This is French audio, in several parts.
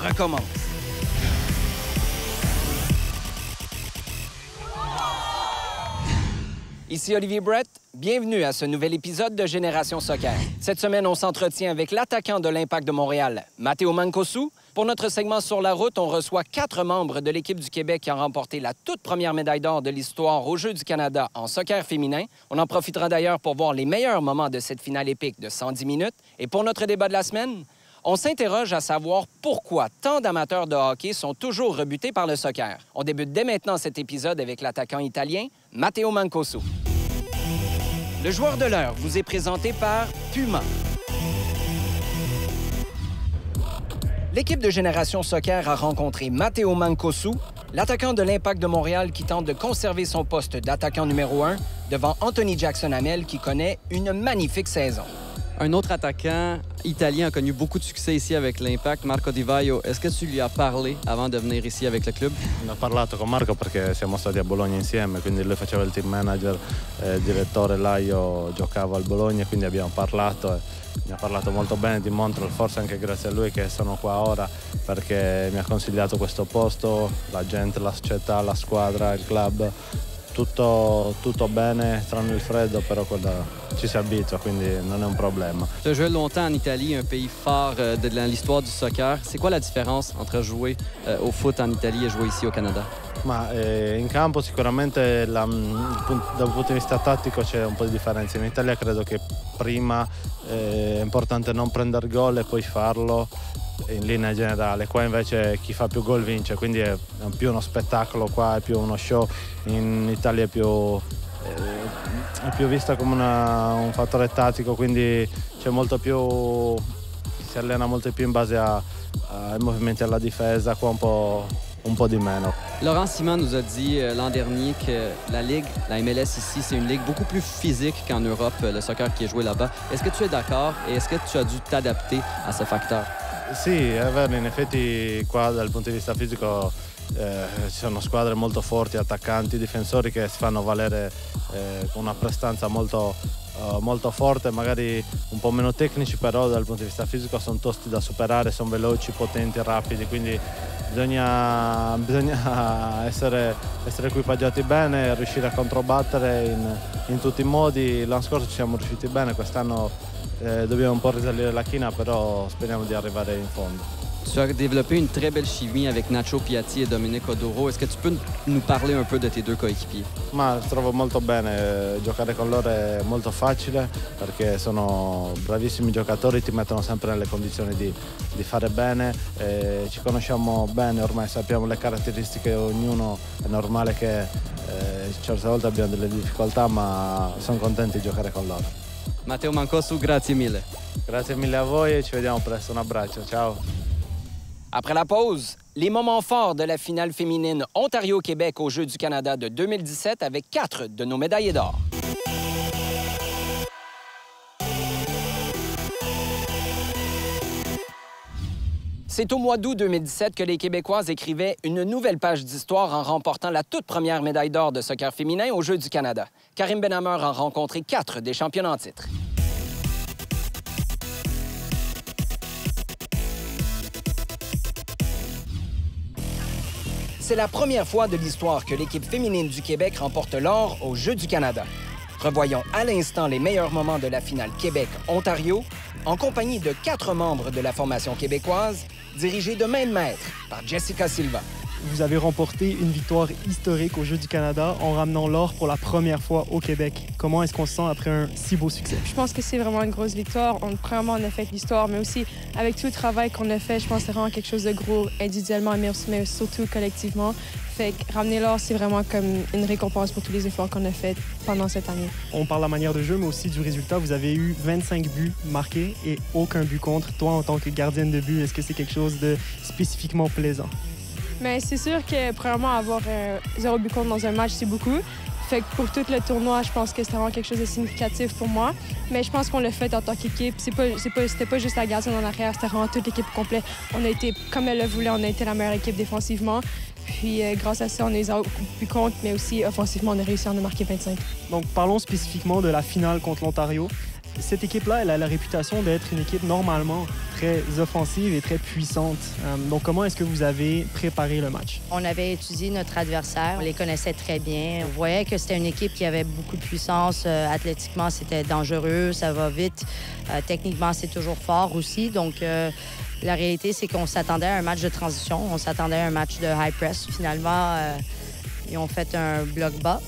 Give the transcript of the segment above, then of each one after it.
recommence. Ici Olivier Brett, bienvenue à ce nouvel épisode de Génération Soccer. Cette semaine, on s'entretient avec l'attaquant de l'Impact de Montréal, Matteo Mancosu. Pour notre segment Sur la route, on reçoit 4 membres de l'équipe du Québec qui ont remporté la toute première médaille d'or de l'histoire aux Jeux du Canada en soccer féminin. On en profitera d'ailleurs pour voir les meilleurs moments de cette finale épique de 110 minutes. Et pour notre débat de la semaine, on s'interroge à savoir pourquoi tant d'amateurs de hockey sont toujours rebutés par le soccer. On débute dès maintenant cet épisode avec l'attaquant italien, Matteo Mancosu. Le joueur de l'heure vous est présenté par Puma. L'équipe de Génération Soccer a rencontré Matteo Mancosu, l'attaquant de l'Impact de Montréal qui tente de conserver son poste d'attaquant numéro 1 devant Anthony Jackson-Hamel qui connaît une magnifique saison. Un autre attaquant italien a connu beaucoup de succès ici avec l'Impact, Marco Di Vaio. Est-ce que tu lui as parlé avant de venir ici avec le club? Ho parlato con Marco perché siamo stati a Bologna insieme, quindi lui faceva il team manager, il direttore là, io giocavo al Bologna, quindi abbiamo parlato e mi ha parlato molto bene di Montreal, forse anche grazie a lui che sono qua ora perché mi ha consigliato questo posto, la gente, la società, la squadra, il club. Tutto bene, tranne il freddo, però ci si abitua, quindi non è un problema. Tu as joué longtemps en Italie, un pays fort de l'histoire du soccer. C'est quoi la différence entre jouer au foot en Italie et jouer ici au Canada? Ma in campo sicuramente dal punto di vista tattico c'è un po' di differenza. In Italia credo che prima è importante non prendere gol e poi farlo in linea generale. Qua invece chi fa più gol vince, quindi è più uno spettacolo, qua è più uno show. In Italia è più vista come un fattore tattico, quindi c'è molto più, si allena molto più in base ai movimenti alla difesa, qua un po' di meno. Laurent Simon nous a dit l'an dernier que la Ligue, la MLS ici, c'est une ligue beaucoup plus physique qu'en Europe, le soccer qui est joué là-bas. Est-ce que tu es d'accord et est-ce que tu as dû t'adapter à ce facteur? Sì, è vero, in effetti qua dal punto di vista fisico ci sono squadre molto forti, attaccanti, difensori che si fanno valere con una prestanza molto forte, magari un po' meno tecnici, però dal punto di vista fisico sono tosti da superare, sono veloci, potenti, rapidi, quindi bisogna essere equipaggiati bene, riuscire a controbattere in tutti i modi. L'anno scorso ci siamo riusciti bene, quest'anno dobbiamo un po' risalire la china, però speriamo di arrivare in fondo. Tu as développé une très belle chimie avec Nacho Piatti et Domenico Oduro. Est-ce que tu peux nous parler un peu de tes deux coéquipiers? Ma trovo molto bene, giocare con loro è molto facile perché sono bravissimi giocatori, ti mettono sempre nelle condizioni di fare bene, ci conosciamo bene, ormai sappiamo le caratteristiche di ognuno, è normale che certe volte abbiamo delle difficoltà, ma sono contento di giocare con loro. Matteo Mancosu, grazie mille. Grazie mille a voi e ci vediamo presto, un abbraccio, ciao. Après la pause, les moments forts de la finale féminine Ontario-Québec aux Jeux du Canada de 2017 avec 4 de nos médaillés d'or. C'est au mois d'août 2017 que les Québécoises écrivaient une nouvelle page d'histoire en remportant la toute première médaille d'or de soccer féminin aux Jeux du Canada. Karim Benhammer a rencontré 4 des champions en titre. C'est la première fois de l'histoire que l'équipe féminine du Québec remporte l'or aux Jeux du Canada. Revoyons à l'instant les meilleurs moments de la finale Québec-Ontario en compagnie de 4 membres de la formation québécoise, dirigée de main de maître par Jessica Silva. Vous avez remporté une victoire historique aux Jeux du Canada en ramenant l'or pour la première fois au Québec. Comment est-ce qu'on se sent après un si beau succès? Je pense que c'est vraiment une grosse victoire. Premièrement, on a fait l'histoire, mais aussi avec tout le travail qu'on a fait, je pense que c'est vraiment quelque chose de gros individuellement, mais surtout collectivement. Fait que ramener l'or, c'est vraiment comme une récompense pour tous les efforts qu'on a faits pendant cette année. On parle de la manière de jeu, mais aussi du résultat. Vous avez eu 25 buts marqués et aucun but contre. Toi, en tant que gardienne de but, est-ce que c'est quelque chose de spécifiquement plaisant? Mais c'est sûr que, premièrement, avoir 0 but contre dans un match, c'est beaucoup. Fait que pour tout le tournoi, je pense que c'était vraiment quelque chose de significatif pour moi. Mais je pense qu'on l'a fait en tant qu'équipe. C'était pas juste la gardienne en arrière, c'était vraiment toute l'équipe complète. On a été, comme elle le voulait, on a été la meilleure équipe défensivement. Puis grâce à ça, on a eu 0 but contre, mais aussi offensivement, on a réussi à en marquer 25. Donc parlons spécifiquement de la finale contre l'Ontario. Cette équipe-là, elle a la réputation d'être une équipe normalement très offensive et très puissante. Donc, comment est-ce que vous avez préparé le match? On avait étudié notre adversaire. On les connaissait très bien. On voyait que c'était une équipe qui avait beaucoup de puissance. Athlétiquement, c'était dangereux, ça va vite. Techniquement, c'est toujours fort aussi. Donc, la réalité, c'est qu'on s'attendait à un match de transition. On s'attendait à un match de high press. Finalement, ils ont fait un bloc bas.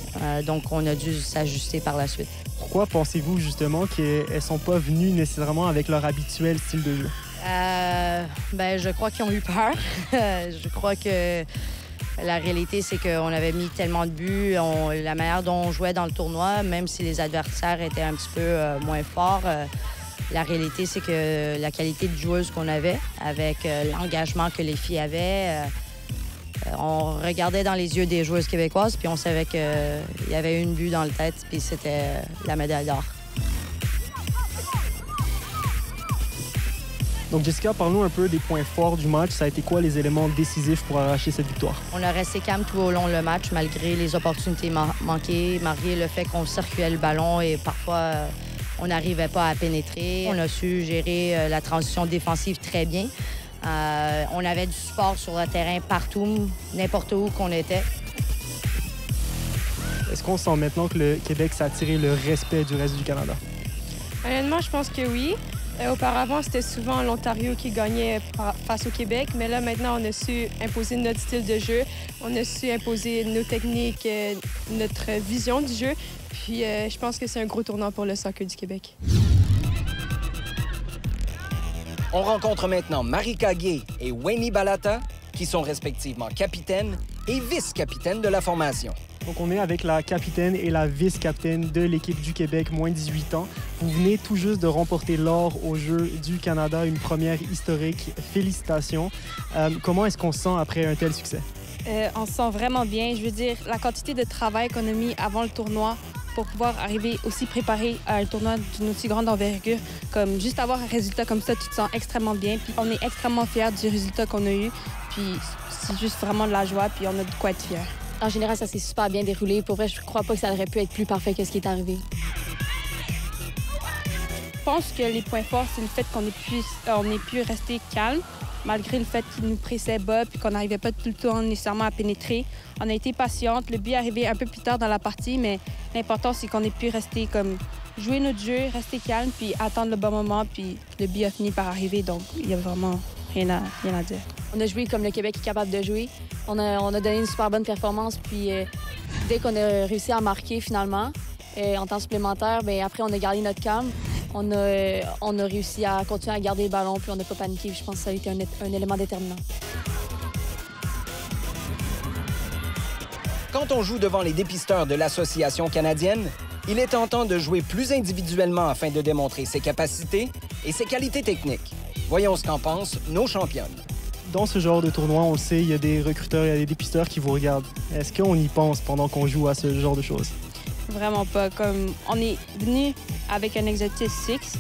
Donc, on a dû s'ajuster par la suite. Pourquoi pensez-vous justement qu'elles ne sont pas venues nécessairement avec leur habituel style de jeu? Je crois qu'ils ont eu peur. Je crois que la réalité, c'est qu'on avait mis tellement de buts. La manière dont on jouait dans le tournoi, même si les adversaires étaient un petit peu moins forts, la réalité, c'est que la qualité de joueuse qu'on avait, avec l'engagement que les filles avaient, on regardait dans les yeux des joueuses québécoises, puis on savait qu'il y avait une but dans le tête, puis c'était la médaille d'or. Donc, Jessica, parle-nous un peu des points forts du match. Ça a été quoi les éléments décisifs pour arracher cette victoire? On a resté calme tout au long du match, malgré les opportunités manquées, malgré le fait qu'on circulait le ballon et parfois on n'arrivait pas à pénétrer. On a su gérer la transition défensive très bien. On avait du support sur le terrain partout, n'importe où qu'on était. Est-ce qu'on sent maintenant que le Québec s'est attiré le respect du reste du Canada? Honnêtement, je pense que oui. Auparavant, c'était souvent l'Ontario qui gagnait face au Québec, mais là, maintenant, on a su imposer notre style de jeu. On a su imposer nos techniques, notre vision du jeu. Puis, je pense que c'est un gros tournant pour le soccer du Québec. On rencontre maintenant Marika Gay et Wayne Balata, qui sont respectivement capitaines et vice-capitaines de la formation. Donc, on est avec la capitaine et la vice-capitaine de l'équipe du Québec, moins 18 ans. Vous venez tout juste de remporter l'or aux Jeux du Canada, une première historique. Félicitations. Comment est-ce qu'on se sent après un tel succès? On se sent vraiment bien. Je veux dire, la quantité de travail qu'on a mis avant le tournoi pour pouvoir arriver aussi préparé à un tournoi d'une aussi grande envergure, comme juste avoir un résultat comme ça, tu te sens extrêmement bien. Puis on est extrêmement fiers du résultat qu'on a eu. Puis c'est juste vraiment de la joie, puis on a de quoi être fiers. En général, ça s'est super bien déroulé. Pour vrai, je crois pas que ça aurait pu être plus parfait que ce qui est arrivé. Je pense que les points forts, c'est le fait qu'on ait pu rester calme, malgré le fait qu'ils nous pressaient bas et qu'on n'arrivait pas tout le temps nécessairement à pénétrer. On a été patiente. Le but est arrivé un peu plus tard dans la partie, mais l'important, c'est qu'on ait pu rester comme jouer notre jeu, rester calme, puis attendre le bon moment, puis le but a fini par arriver. Donc, il y a vraiment rien à dire. On a joué comme le Québec est capable de jouer. On a donné une super bonne performance, puis dès qu'on a réussi à marquer finalement, en temps supplémentaire, bien, après, on a gardé notre calme. On a réussi à continuer à garder le ballon, puis on n'a pas paniqué. Je pense que ça a été un élément déterminant. Quand on joue devant les dépisteurs de l'Association canadienne, il est tentant de jouer plus individuellement afin de démontrer ses capacités et ses qualités techniques. Voyons ce qu'en pensent nos championnes. Dans ce genre de tournoi, on le sait, il y a des recruteurs, il y a des dépisteurs qui vous regardent. Est-ce qu'on y pense pendant qu'on joue à ce genre de choses? Vraiment pas. Comme on est venu avec un objectif fixe,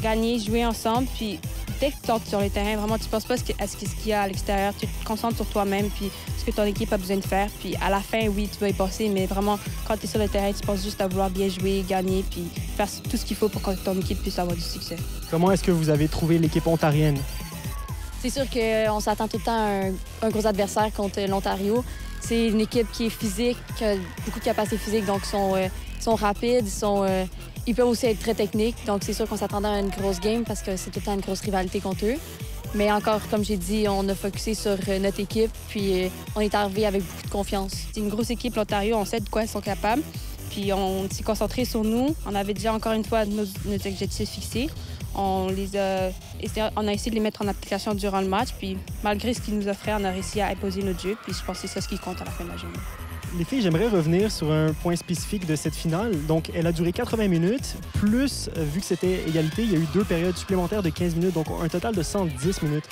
gagner, jouer ensemble, puis dès que tu entres sur le terrain, vraiment, tu ne penses pas à ce qu'il y a à l'extérieur. Tu te concentres sur toi-même, puis ce que ton équipe a besoin de faire. Puis à la fin, oui, tu vas y passer, mais vraiment, quand tu es sur le terrain, tu penses juste à vouloir bien jouer, gagner, puis faire tout ce qu'il faut pour que ton équipe puisse avoir du succès. Comment est-ce que vous avez trouvé l'équipe ontarienne? C'est sûr qu'on s'attend tout le temps à un gros adversaire contre l'Ontario. C'est une équipe qui est physique, qui a beaucoup de capacités physiques, donc ils sont rapides, ils peuvent aussi être très techniques. Donc c'est sûr qu'on s'attendait à une grosse game parce que c'est tout le temps une grosse rivalité contre eux. Mais encore, comme j'ai dit, on a focusé sur notre équipe, puis on est arrivé avec beaucoup de confiance. C'est une grosse équipe, l'Ontario, on sait de quoi ils sont capables. Puis on s'est concentré sur nous. On avait déjà encore une fois nos objectifs fixés. On a essayé de les mettre en application durant le match, puis malgré ce qu'ils nous offraient, on a réussi à imposer notre jeu, puis je pense que c'est ça ce qui compte à la fin de la journée. Les filles, j'aimerais revenir sur un point spécifique de cette finale. Donc, elle a duré 80 minutes, plus, vu que c'était égalité, il y a eu 2 périodes supplémentaires de 15 minutes, donc un total de 110 minutes.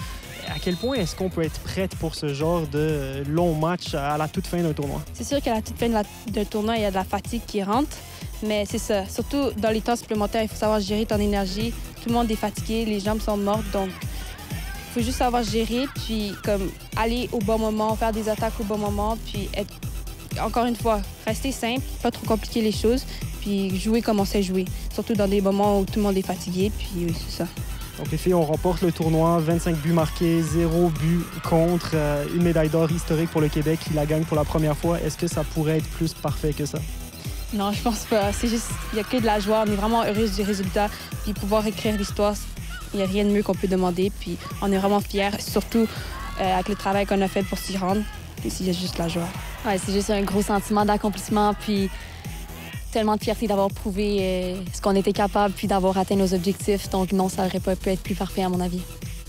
À quel point est-ce qu'on peut être prête pour ce genre de long match à la toute fin d'un tournoi? C'est sûr qu'à la toute fin d'un tournoi, il y a de la fatigue qui rentre, mais c'est ça. Surtout dans les temps supplémentaires, il faut savoir gérer ton énergie. Tout le monde est fatigué, les jambes sont mortes, donc il faut juste savoir gérer, puis comme aller au bon moment, faire des attaques au bon moment, puis être, encore une fois, rester simple, pas trop compliquer les choses, puis jouer comme on sait jouer. Surtout dans des moments où tout le monde est fatigué, puis oui, c'est ça. Donc les filles, on remporte le tournoi, 25 buts marqués, 0 but contre, une médaille d'or historique pour le Québec qui la gagne pour la première fois. Est-ce que ça pourrait être plus parfait que ça? Non, je pense pas. C'est juste, il n'y a que de la joie. On est vraiment heureuse du résultat. Puis pouvoir écrire l'histoire, il n'y a rien de mieux qu'on peut demander. Puis on est vraiment fiers, surtout avec le travail qu'on a fait pour s'y rendre. Puis il y a juste la joie. Ouais, c'est juste un gros sentiment d'accomplissement, puis tellement de fierté d'avoir prouvé ce qu'on était capable, puis d'avoir atteint nos objectifs. Donc non, ça n'aurait pas pu être plus parfait à mon avis.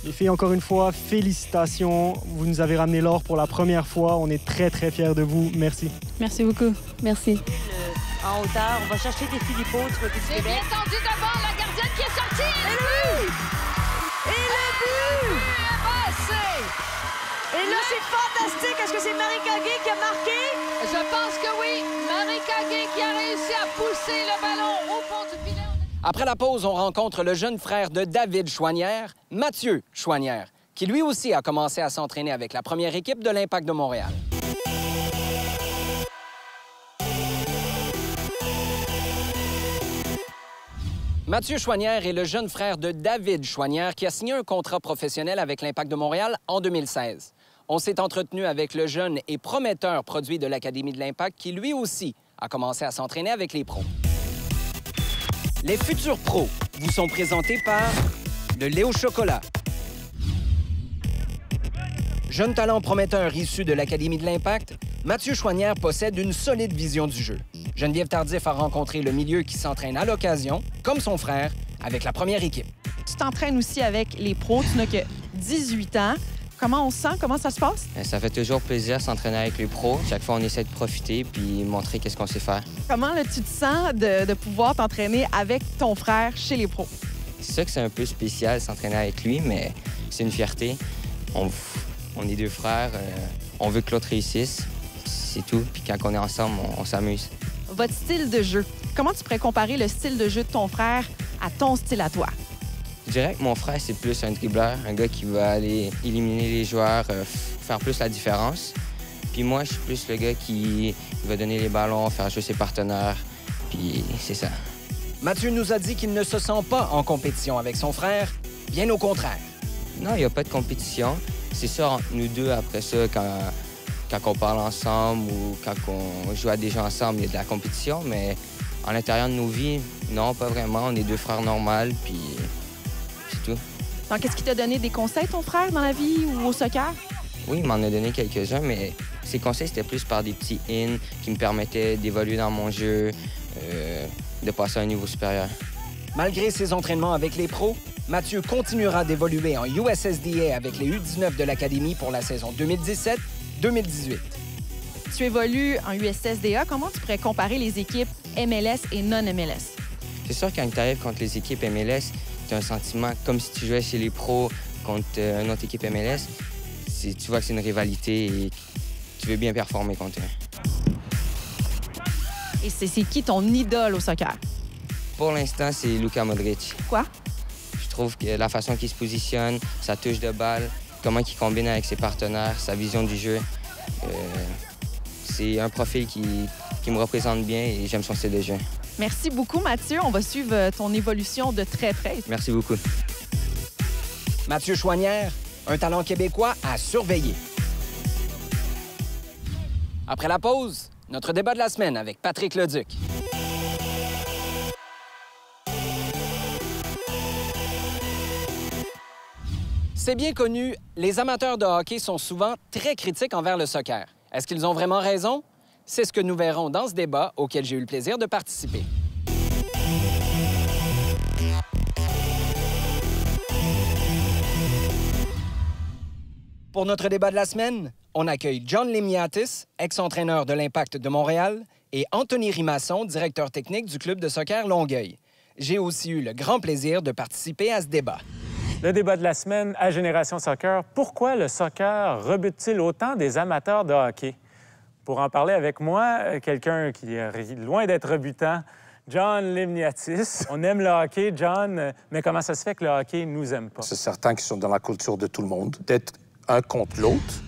Les filles, encore une fois, félicitations. Vous nous avez ramené l'or pour la première fois. On est très, très fiers de vous. Merci. Merci beaucoup. Merci. En hauteur, on va chercher des Philippot du côté du C'est Québec. bien tendu devant la gardienne qui est sortie. Et le but! Et le but! Passé! Et là, c'est fantastique! Est-ce que c'est Marika Gay qui a marqué? Je pense que oui. Marika Gay qui a réussi à pousser le ballon au fond du filet. Après la pause, on rencontre le jeune frère de David Chouanière, Mathieu Chouanière, qui lui aussi a commencé à s'entraîner avec la première équipe de l'Impact de Montréal. Mathieu Chouanière est le jeune frère de David Chouanière qui a signé un contrat professionnel avec l'Impact de Montréal en 2016. On s'est entretenu avec le jeune et prometteur produit de l'Académie de l'Impact qui, lui aussi, a commencé à s'entraîner avec les pros. Les futurs pros vous sont présentés par le lait au chocolat. Jeune talent prometteur issu de l'Académie de l'Impact, Mathieu Chouanière possède une solide vision du jeu. Geneviève Tardif a rencontré le milieu qui s'entraîne à l'occasion, comme son frère, avec la première équipe. Tu t'entraînes aussi avec les pros, tu n'as que 18 ans. Comment on se sent? Comment ça se passe? Ça fait toujours plaisir de s'entraîner avec les pros. Chaque fois, on essaie de profiter puis montrer qu'est-ce qu'on sait faire. Comment là, tu te sens de pouvoir t'entraîner avec ton frère chez les pros? C'est sûr que c'est un peu spécial s'entraîner avec lui, mais c'est une fierté. On est deux frères, on veut que l'autre réussisse, c'est tout. Puis quand on est ensemble, on s'amuse. Votre style de jeu, comment tu pourrais comparer le style de jeu de ton frère à ton style à toi? Je dirais que mon frère, c'est plus un dribbleur, un gars qui va aller éliminer les joueurs, faire plus la différence. Puis moi, je suis plus le gars qui va donner les ballons, faire jouer ses partenaires, puis c'est ça. Mathieu nous a dit qu'il ne se sent pas en compétition avec son frère, bien au contraire. Non, il n'y a pas de compétition. C'est ça entre nous deux, après ça, quand on parle ensemble ou quand on joue à des jeux ensemble, il y a de la compétition, mais à l'intérieur de nos vies, non, pas vraiment. On est deux frères normaux, puis c'est tout. Donc, est-ce qu'il t'a donné des conseils, ton frère, dans la vie ou au soccer? Oui, il m'en a donné quelques-uns, mais ses conseils, c'était plus par des petits in qui me permettaient d'évoluer dans mon jeu, de passer à un niveau supérieur. Malgré ses entraînements avec les pros, Mathieu continuera d'évoluer en USSDA avec les U19 de l'Académie pour la saison 2017-2018. Tu évolues en USSDA. Comment tu pourrais comparer les équipes MLS et non-MLS? C'est sûr, quand tu arrives contre les équipes MLS, tu as un sentiment comme si tu jouais chez les pros contre une autre équipe MLS. Tu vois que c'est une rivalité et tu veux bien performer contre eux. Et c'est qui ton idole au soccer? Pour l'instant, c'est Luka Modric. Quoi? Je trouve que la façon qu'il se positionne, sa touche de balle, comment il combine avec ses partenaires, sa vision du jeu, c'est un profil qui me représente bien et j'aime son style de jeu. Merci beaucoup, Mathieu. On va suivre ton évolution de très près. Merci beaucoup. Mathieu Chouanière, un talent québécois à surveiller. Après la pause, notre débat de la semaine avec Patrick Leduc. C'est bien connu, les amateurs de hockey sont souvent très critiques envers le soccer. Est-ce qu'ils ont vraiment raison? C'est ce que nous verrons dans ce débat auquel j'ai eu le plaisir de participer. Pour notre débat de la semaine, on accueille John Limniatis, ex-entraîneur de l'Impact de Montréal, et Anthony Rimasson, directeur technique du club de soccer Longueuil. J'ai aussi eu le grand plaisir de participer à ce débat. Le débat de la semaine à Génération Soccer. Pourquoi le soccer rebute-t-il autant des amateurs de hockey? Pour en parler avec moi, quelqu'un qui est loin d'être rebutant, John Limniatis. On aime le hockey, John, mais comment ça se fait que le hockey ne nous aime pas? C'est certain qu'ils sont dans la culture de tout le monde. D'être un contre l'autre,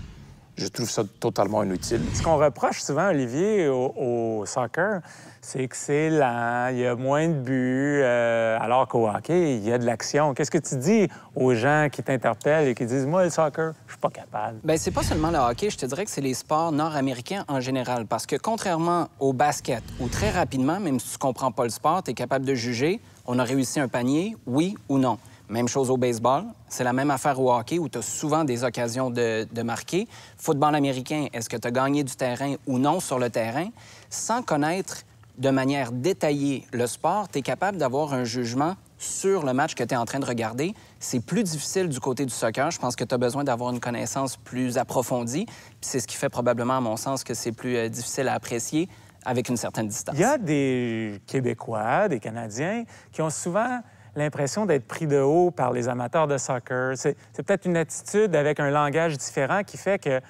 Je trouve ça totalement inutile. Ce qu'on reproche souvent, Olivier, au soccer, c'est que c'est lent, il y a moins de buts, alors qu'au hockey, il y a de l'action. Qu'est-ce que tu dis aux gens qui t'interpellent et qui disent « Moi, le soccer, je suis pas capable ». Bien, c'est pas seulement le hockey, je te dirais que c'est les sports nord-américains en général. Parce que contrairement au basket, où très rapidement, même si tu comprends pas le sport, tu es capable de juger, on a réussi un panier, oui ou non. Même chose au baseball. C'est la même affaire au hockey où tu as souvent des occasions de marquer. Football américain, est-ce que tu as gagné du terrain ou non sur le terrain? Sans connaître de manière détaillée le sport, tu es capable d'avoir un jugement sur le match que tu es en train de regarder. C'est plus difficile du côté du soccer. Je pense que tu as besoin d'avoir une connaissance plus approfondie. Puis c'est ce qui fait probablement, à mon sens, que c'est plus difficile à apprécier avec une certaine distance. Il y a des Québécois, des Canadiens, qui ont souvent l'impression d'être pris de haut par les amateurs de soccer. C'est peut-être une attitude avec un langage différent qui fait que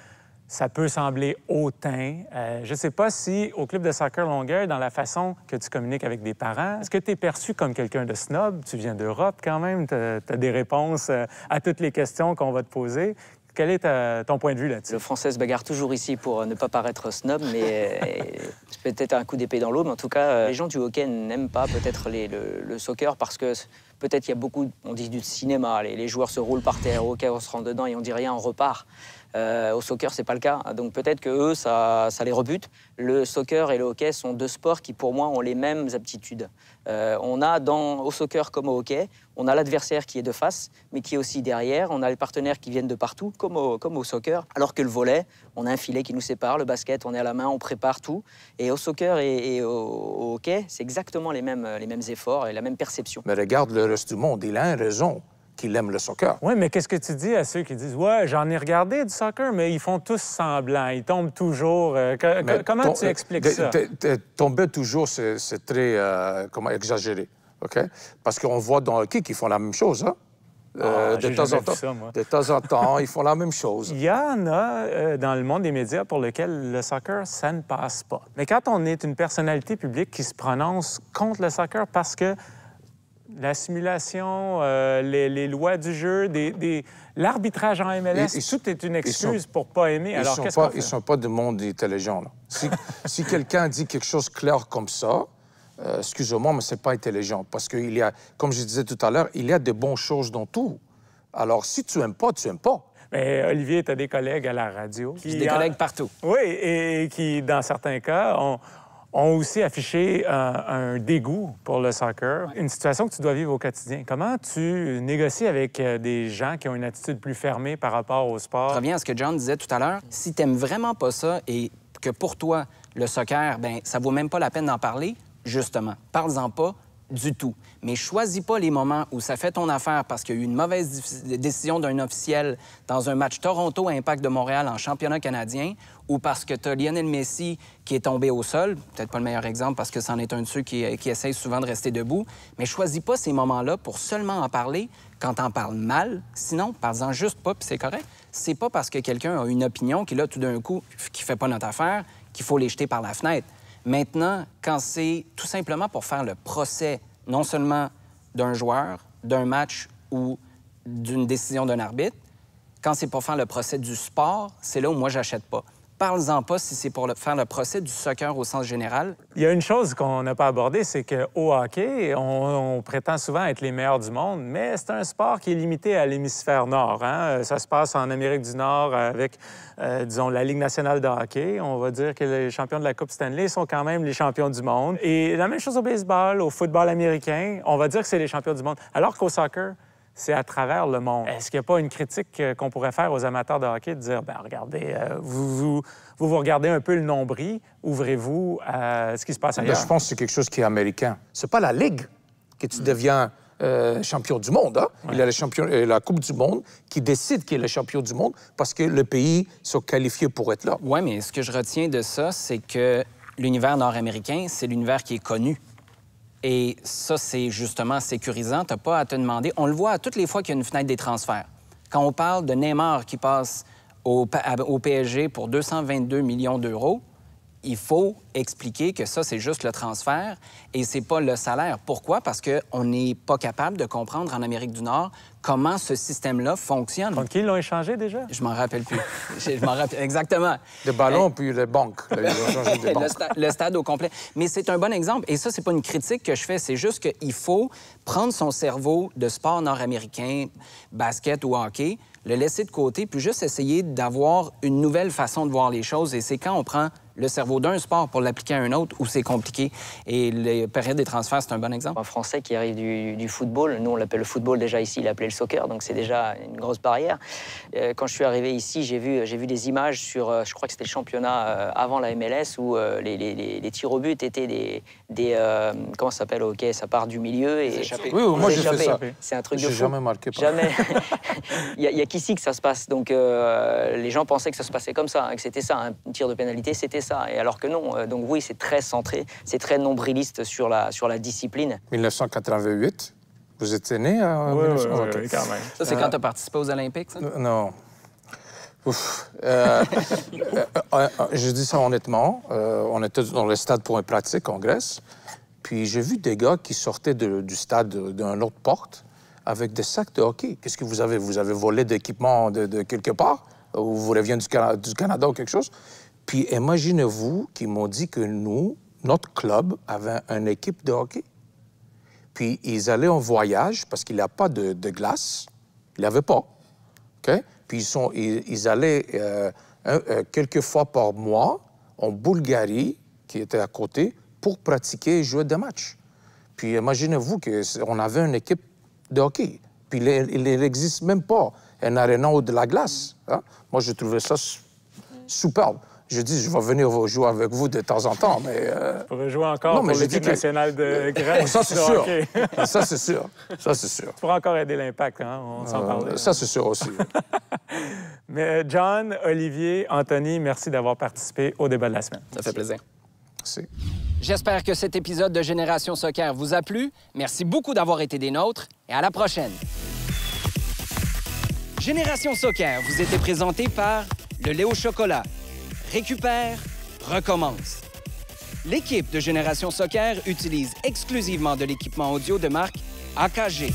ça peut sembler hautain. Je ne sais pas si au club de soccer Longueuil, dans la façon que tu communiques avec des parents, est-ce que tu es perçu comme quelqu'un de snob? Tu viens d'Europe quand même, tu as des réponses à toutes les questions qu'on va te poser. Quel est ton point de vue là-dessus? Le Français se bagarre toujours ici pour ne pas paraître snob, mais c'est peut-être un coup d'épée dans l'eau. Mais en tout cas, les gens du hockey n'aiment pas peut-être le soccer parce que peut-être il y a beaucoup, on dit du cinéma, les joueurs se roulent par terre, au hockey on se rentre dedans et on dit rien, on repart. Au soccer, c'est pas le cas. Donc peut-être que eux, ça les rebute. Le soccer et le hockey sont deux sports qui, pour moi, ont les mêmes aptitudes. On a au soccer comme au hockey, on a l'adversaire qui est de face, mais qui est aussi derrière. On a les partenaires qui viennent de partout, comme au soccer. Alors que le volley, on a un filet qui nous sépare. Le basket, on est à la main, on prépare tout. Et au soccer et au hockey, c'est exactement les mêmes efforts et la même perception. Mais regarde le reste du monde, il a une raison qu'il aime le soccer. Oui, mais qu'est-ce que tu dis à ceux qui disent « Ouais, j'en ai regardé du soccer, mais ils font tous semblant, ils tombent toujours. » Comment tu expliques ça? Tomber toujours, c'est très exagéré, OK? Parce qu'on voit dans le hockey qu'ils font la même chose, hein? De temps en temps, ils font la même chose. Il y en a dans le monde des médias pour lequel le soccer, ça ne passe pas. Mais quand on est une personnalité publique qui se prononce contre le soccer parce que la simulation, les lois du jeu, l'arbitrage en MLS, tout est une excuse pour ne pas aimer. Alors, qu'est-ce qu'on fait? Ils ne sont pas du monde intelligent. Là. Si quelqu'un dit quelque chose clair comme ça, excusez-moi, mais ce n'est pas intelligent. Parce qu'il y a, comme je disais tout à l'heure, il y a de bonnes choses dans tout. Alors, si tu n'aimes pas, tu n'aimes pas. Mais Olivier, tu as des collègues à la radio. J'ai des collègues partout. Oui, et qui, dans certains cas, ont aussi affiché un dégoût pour le soccer, une situation que tu dois vivre au quotidien. Comment tu négocies avec des gens qui ont une attitude plus fermée par rapport au sport? Je reviens à ce que John disait tout à l'heure. Si tu n'aimes vraiment pas ça et que pour toi, le soccer, bien, ça vaut même pas la peine d'en parler, justement, parle-en pas du tout. Mais choisis pas les moments où ça fait ton affaire parce qu'il y a eu une mauvaise décision d'un officiel dans un match Toronto à Impact de Montréal en championnat canadien ou parce que tu as Lionel Messi qui est tombé au sol. Peut-être pas le meilleur exemple parce que c'en est un de ceux qui essayent souvent de rester debout. Mais choisis pas ces moments-là pour seulement en parler quand t'en parles mal. Sinon, parle-en juste pas, puis c'est correct. C'est pas parce que quelqu'un a une opinion qui, là, tout d'un coup, qui fait pas notre affaire, qu'il faut les jeter par la fenêtre. Maintenant, quand c'est tout simplement pour faire le procès, non seulement d'un joueur, d'un match ou d'une décision d'un arbitre, quand c'est pour faire le procès du sport, c'est là où moi, j'achète pas. Parle-en pas si c'est pour faire le procès du soccer au sens général. Il y a une chose qu'on n'a pas abordée, c'est qu'au hockey, on prétend souvent être les meilleurs du monde, mais c'est un sport qui est limité à l'hémisphère nord. Hein? Ça se passe en Amérique du Nord avec, disons, la Ligue nationale de hockey. On va dire que les champions de la Coupe Stanley sont quand même les champions du monde. Et la même chose au baseball, au football américain, on va dire que c'est les champions du monde. Alors qu'au soccer, c'est à travers le monde. Est-ce qu'il n'y a pas une critique qu'on pourrait faire aux amateurs de hockey de dire, bien, regardez, vous regardez un peu le nombril, ouvrez-vous à ce qui se passe ailleurs? Bien, je pense que c'est quelque chose qui est américain. C'est pas la Ligue que tu deviens champion du monde. Hein? Ouais. Il y a la Coupe du monde qui décide qui est le champion du monde parce que le pays sont qualifiés pour être là. Oui, mais ce que je retiens de ça, c'est que l'univers nord-américain, c'est l'univers qui est connu. Et ça, c'est justement sécurisant. Tu n'as pas à te demander. On le voit à toutes les fois qu'il y a une fenêtre des transferts. Quand on parle de Neymar qui passe au PSG pour 222 millions d'euros, il faut expliquer que ça, c'est juste le transfert et c'est pas le salaire. Pourquoi? Parce qu'on n'est pas capable de comprendre en Amérique du Nord comment ce système-là fonctionne. Contre qui ils l'ont échangé déjà? Je m'en rappelle plus. Je m'en rappelle exactement. Des ballons puis les banques. Là, ils ont changé des banques. Le stade au complet. Mais c'est un bon exemple. Et ça, c'est pas une critique que je fais. C'est juste qu'il faut prendre son cerveau de sport nord-américain, basket ou hockey, le laisser de côté, puis juste essayer d'avoir une nouvelle façon de voir les choses. Et c'est quand on prend le cerveau d'un sport pour l'appliquer à un autre où c'est compliqué. Et les périodes des transferts, c'est un bon exemple. Un Français qui arrive du football, nous on l'appelle le football déjà ici, il appelait le soccer, donc c'est déjà une grosse barrière. Quand je suis arrivé ici, j'ai vu des images sur, je crois que c'était le championnat avant la MLS, où les tirs au but étaient comment ça s'appelle au hockey, ça part du milieu et... Oui, moi j'ai fait ça. C'est un truc de fou. J'ai jamais marqué. Jamais. Il y a qu'ici que ça se passe, donc les gens pensaient que ça se passait comme ça, que c'était ça, un tir de pénalité, c'était ça. Et alors que non, donc oui, c'est très centré, c'est très nombriliste sur la discipline. 1988, vous êtes né en 1988? Oui, quand même. Ça, c'est quand tu as participé aux Olympiques, ça? Non. Ouf. Je dis ça honnêtement. On était dans le stade pour une pratique en Grèce. Puis j'ai vu des gars qui sortaient du stade d'une autre porte avec des sacs de hockey. Qu'est-ce que vous avez? Vous avez volé d'équipement de quelque part? Ou vous revenez du Canada ou quelque chose? Puis imaginez-vous qu'ils m'ont dit que nous, notre club, avait une équipe de hockey. Puis ils allaient en voyage parce qu'il n'y a pas de glace. Il n'y avait pas. OK? Puis ils allaient quelques fois par mois en Bulgarie, qui était à côté, pour pratiquer et jouer des matchs. Puis imaginez-vous qu'on avait une équipe de hockey. Puis il n'existe même pas un aréna ou de la glace. Hein? Moi, je trouvais ça superbe. Je dis, je vais venir jouer avec vous de temps en temps, mais... Vous pourrez jouer encore pour l'équipe nationale de Grèce. Ça, c'est sûr. Ça, c'est sûr. Ça, c'est sûr. Tu pourras encore aider l'Impact, hein? On s'en parlait. Ça, c'est sûr aussi. Mais John, Olivier, Anthony, merci d'avoir participé au débat de la semaine. Ça fait plaisir. Merci. J'espère que cet épisode de Génération Soccer vous a plu. Merci beaucoup d'avoir été des nôtres et à la prochaine. Génération Soccer vous était présenté par le lait au chocolat. Récupère, recommence. L'équipe de Génération Soccer utilise exclusivement de l'équipement audio de marque AKG.